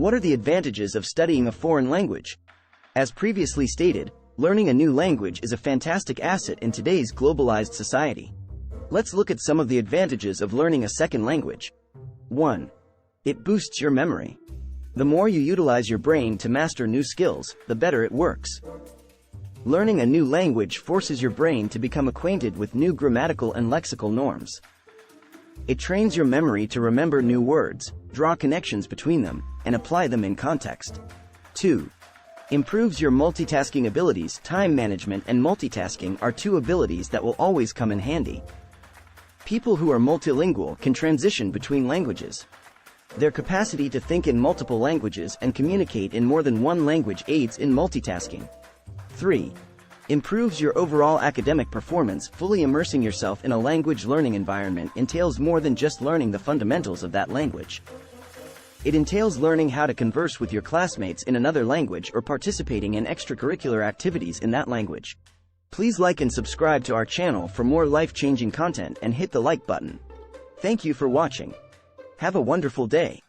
What are the advantages of studying a foreign language? As previously stated, learning a new language is a fantastic asset in today's globalized society. Let's look at some of the advantages of learning a second language. 1. It boosts your memory. The more you utilize your brain to master new skills, the better it works. Learning a new language forces your brain to become acquainted with new grammatical and lexical norms. It trains your memory to remember new words, draw connections between them, and apply them in context. 2. Improves your multitasking abilities. Time management and multitasking are two abilities that will always come in handy. People who are multilingual can transition between languages. Their capacity to think in multiple languages and communicate in more than one language aids in multitasking. 3. Improves your overall academic performance. Fully immersing yourself in a language learning environment entails more than just learning the fundamentals of that language. It entails learning how to converse with your classmates in another language or participating in extracurricular activities in that language. Please like and subscribe to our channel for more life-changing content and hit the like button. Thank you for watching. Have a wonderful day.